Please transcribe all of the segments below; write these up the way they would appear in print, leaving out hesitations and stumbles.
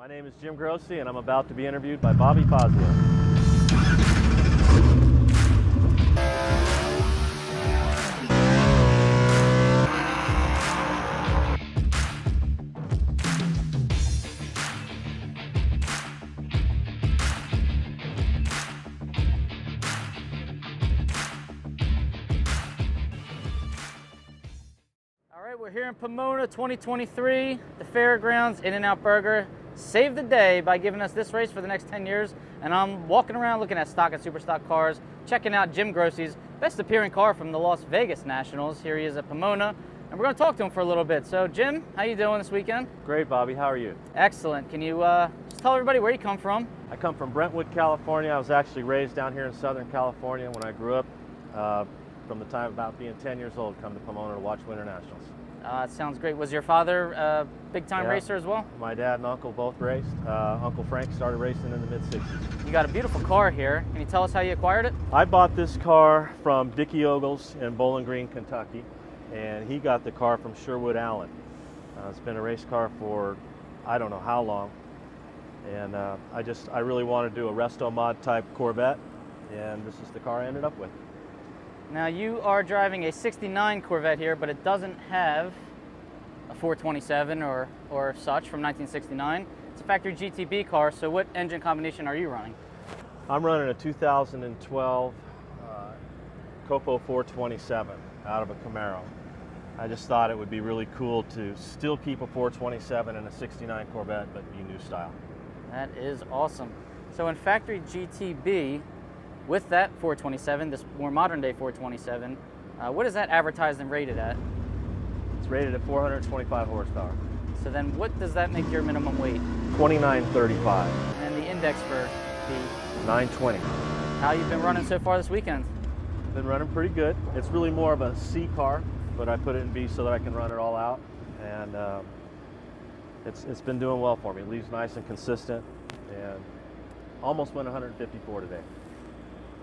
My name is Jim Grossi, and I'm about to be interviewed by Bobby Fazio. All right, we're here in Pomona 2023, the Fairgrounds In-N-Out Burger saved the day by giving us this race for the next 10 years, and I'm walking around looking at stock and super stock cars, checking out Jim Grossi's best appearing car from the Las Vegas Nationals. Here he is at Pomona, and we're going to talk to him for a little bit. So Jim, how you doing this weekend? Great, Bobby. How are you? Excellent. Can you just tell everybody where you come from? I come from Brentwood, California. I was actually raised down here in Southern California. When I grew up, from the time about being 10 years old, come to Pomona to watch Winter Nationals. It sounds great. Was your father a big-time racer as well? My dad and uncle both raced. Uncle Frank started racing in the mid-60s. You got a beautiful car here. Can you tell us how you acquired it? I bought this car from Dickie Ogles in Bowling Green, Kentucky, and he got the car from Sherwood Allen. It's been a race car for I don't know how long, and I really wanted to do a resto mod type Corvette, and this is the car I ended up with. Now you are driving a 69 Corvette here, but it doesn't have a 427 or such from 1969. It's a factory GTB car, so what engine combination are you running? I'm running a 2012 Copo 427 out of a Camaro. I just thought it would be really cool to still keep a 427 in a 69 Corvette, but be new style. That is awesome. So in factory GTB, with that 427, this more modern day 427, what is that advertised and rated at? It's rated at 425 horsepower. So then what does that make your minimum weight? 2935. And the index for the 920. How you've been running so far this weekend? Been running pretty good. It's really more of a C car, but I put it in B so that I can run it all out. And it's been doing well for me. It leaves nice and consistent, and almost went 154 today.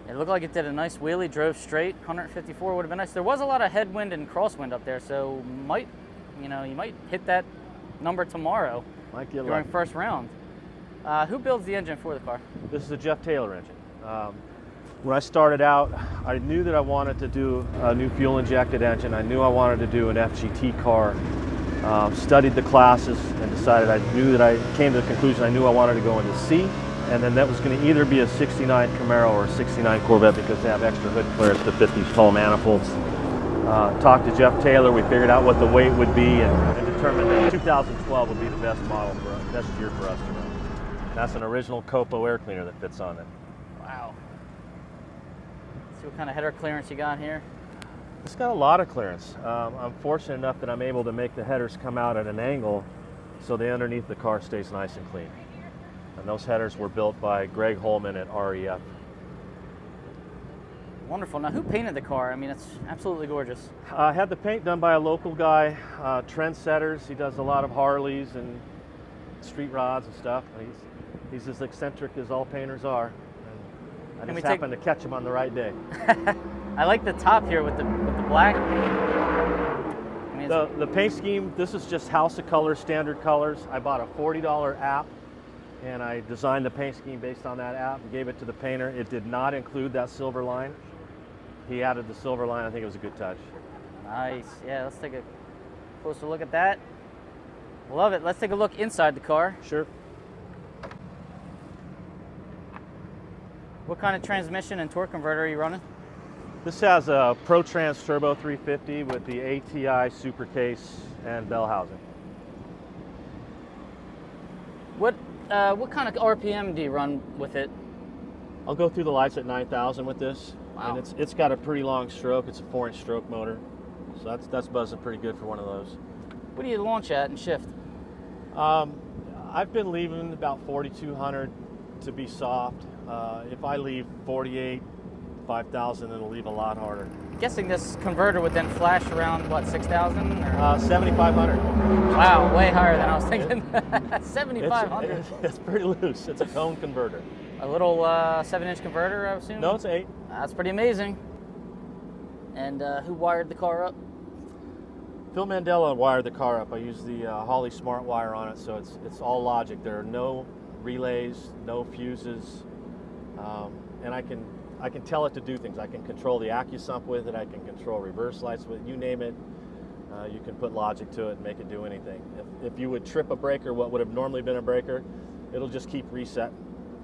It looked like it did a nice wheelie, drove straight. 154 would have been nice. There was a lot of headwind and crosswind up there, so you might hit that number tomorrow during first round. Who builds the engine for the car? This is a Jeff Taylor engine. When I started out, I knew that I wanted to do a new fuel-injected engine. I knew I wanted to do an FGT car. Studied the classes and decided I came to the conclusion I knew I wanted to go into C. And then that was going to either be a 69 Camaro or a 69 Corvette because they have extra hood clearance to fit these tall manifolds. Talked to Jeff Taylor, we figured out what the weight would be and determined that 2012 would be the best model for us, best year for us to run. That's an original Copo air cleaner that fits on it. Wow. Let's see what kind of header clearance you got here. It's got a lot of clearance. I'm fortunate enough that I'm able to make the headers come out at an angle so the underneath the car stays nice and clean. And those headers were built by Greg Holman at REF. Wonderful. Now, who painted the car? I mean, it's absolutely gorgeous. I had the paint done by a local guy, Trendsetters. He does a lot of Harleys and street rods and stuff. He's as eccentric as all painters are. And I just happened to catch him on the right day. I like the top here with the black. The paint scheme, this is just House of Colors, standard colors. I bought a $40 app. And I designed the paint scheme based on that app and gave it to the painter. It did not include that silver line. He added the silver line. I think it was a good touch. Nice. Yeah, let's take a closer look at that. Love it. Let's take a look inside the car. Sure. What kind of transmission and torque converter are you running? This has a ProTrans Turbo 350 with the ATI Super Case and bell housing. What kind of RPM do you run with it? I'll go through the lights at 9,000 with this. Wow. And it's got a pretty long stroke. It's a 4-inch stroke motor. So that's buzzing pretty good for one of those. What do you launch at and shift? I've been leaving about 4,200 to be soft. If I leave 48, 5,000, it'll leave a lot harder. I'm guessing this converter would then flash around, what, 6,000? 7,500. Wow, way higher than I was thinking. 7,500. It's pretty loose. It's a cone converter. A little 7-inch converter, I assume? No, it's 8. That's pretty amazing. And who wired the car up? Phil Mandela wired the car up. I used the Holley Smart Wire on it, so it's all logic. There are no relays, no fuses, and I can tell it to do things. I can control the AccuSump with it. I can control reverse lights with it. You name it. You can put logic to it and make it do anything. If you would trip a breaker, what would have normally been a breaker, it'll just keep resetting.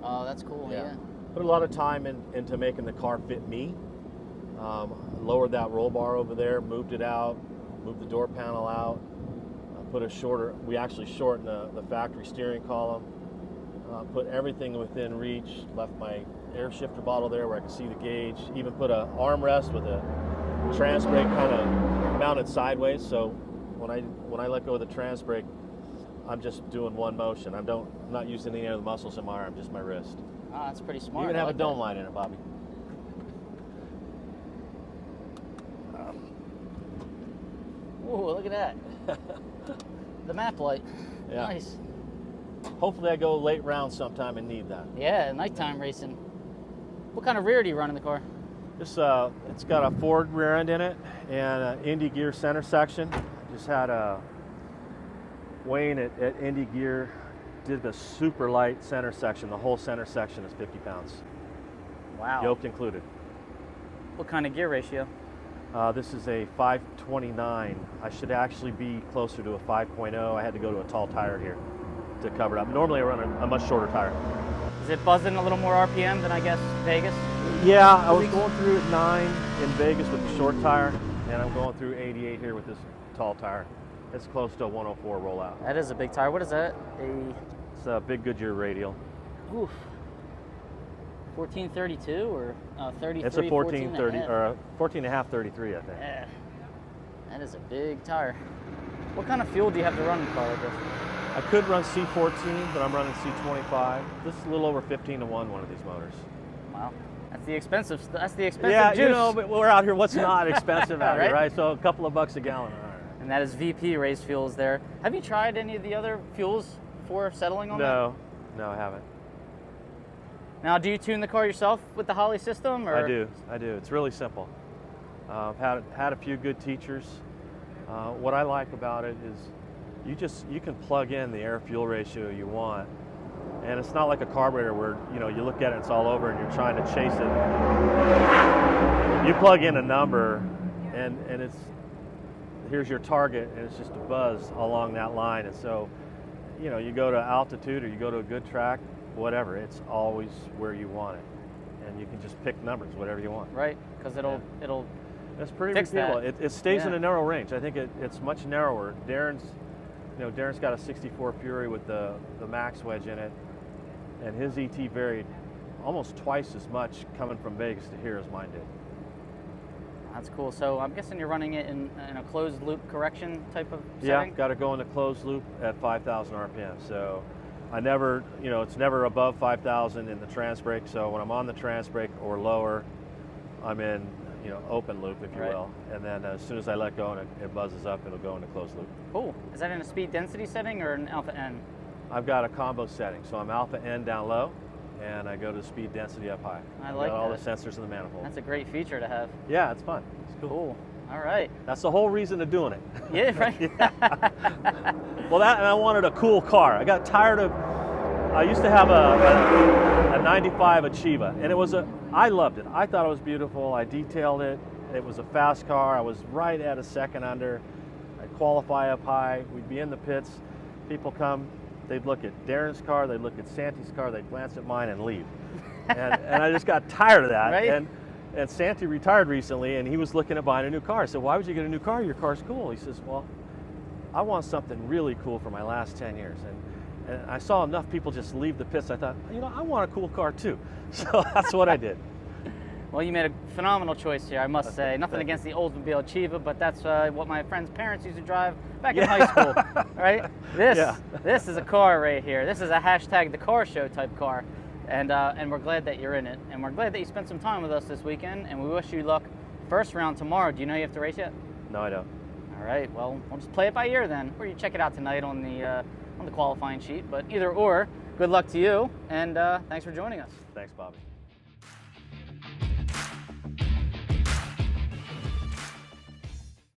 Oh, that's cool. Yeah. Put a lot of time into making the car fit me. Lowered that roll bar over there, moved it out, moved the door panel out, put a shorter, we actually shortened the factory steering column, put everything within reach, left my air shifter bottle there where I could see the gauge, even put an armrest with a trans brake kind of mounted sideways, so when I let go of the trans brake, I'm just doing one motion. I'm not using any of the muscles in my arm, just my wrist. Oh, that's pretty smart. You even have a dome light in it, Bobby. Ooh, look at that. The map light. Yeah. Nice. Hopefully I go late round sometime and need that. Yeah, nighttime racing. What kind of rear do you run in the car? It's got a Ford rear end in it and an Indy Gear center section. Just had Wayne at Indy Gear did the super light center section. The whole center section is 50 pounds. Wow. Yoke included. What kind of gear ratio? This is a 529. I should actually be closer to a 5.0. I had to go to a tall tire here to cover it up. Normally I run a much shorter tire. Is it buzzing a little more RPM than I guess Vegas? Yeah, I was going through at 9 in Vegas with the short tire, and I'm going through 88 here with this tall tire. It's close to a 104 rollout. That is a big tire. What is that? It's a big Goodyear radial. Oof. 1432 or 33? It's a 1430 or a 14 and a half 33, I think. Yeah. That is a big tire. What kind of fuel do you have to run in a car like this? I could run C14, but I'm running C25. This is a little over 15 to 1 of these motors. Wow. That's the expensive juice. Yeah, you know, but we're out here. What's not expensive out here, Right? right? So a couple of bucks a gallon. All right. And that is VP raised fuels there. Have you tried any of the other fuels before settling on that? No, I haven't. Now, do you tune the car yourself with the Holley system? Or? I do. It's really simple. I've had a few good teachers. What I like about it is you can plug in the air-fuel ratio you want, and it's not like a carburetor where you look at it, it's all over, and you're trying to chase it. You plug in a number, and here's your target, and it's just a buzz along that line. And so, you go to altitude or you go to a good track, whatever, it's always where you want it, and you can just pick numbers, whatever you want. Right, because it'll It's pretty fix repeatable. that. It stays in a narrow range. I think it's much narrower. Darren's got a 64 Fury with the max wedge in it, and his ET varied almost twice as much coming from Vegas to here as mine did. That's cool. So I'm guessing you're running it in a closed loop correction type of setting? Yeah, got to go into closed loop at 5,000 RPM. So I never, it's never above 5,000 in the trans brake. So when I'm on the trans brake or lower, I'm in, open loop, if you will. And then as soon as I let go and it buzzes up, it'll go into closed loop. Cool. Is that in a speed density setting or an alpha N? I've got a combo setting. So I'm alpha N down low, and I go to speed density up high. I like got all that. the sensors in the manifold. That's a great feature to have. Yeah, it's fun. It's cool. Cool. All right. That's the whole reason of doing it. Yeah, right. Well, and I wanted a cool car. I got tired of, I used to have a 95 Achieva, and I loved it. I thought it was beautiful. I detailed it. It was a fast car. I was right at a second under. I'd qualify up high. We'd be in the pits. People come, they'd look at Darren's car, they'd look at Santi's car, they'd glance at mine and leave. And I just got tired of that. Right? And Santi retired recently, and he was looking at buying a new car. I said, why would you get a new car? Your car's cool. He says, well, I want something really cool for my last 10 years. And I saw enough people just leave the pits. I thought, I want a cool car too. So that's what I did. Well, you made a phenomenal choice here, I must say. Nothing against the Oldsmobile Achieva, but that's what my friend's parents used to drive back in high school, right? This is a car right here. This is a hashtag the car show type car, and we're glad that you're in it, and we're glad that you spent some time with us this weekend, and we wish you luck. First round tomorrow. Do you know you have to race yet? No, I don't. All right. Well, we'll just play it by ear then, or you check it out tonight on the qualifying sheet. But either or, good luck to you, and thanks for joining us. Thanks, Bobby.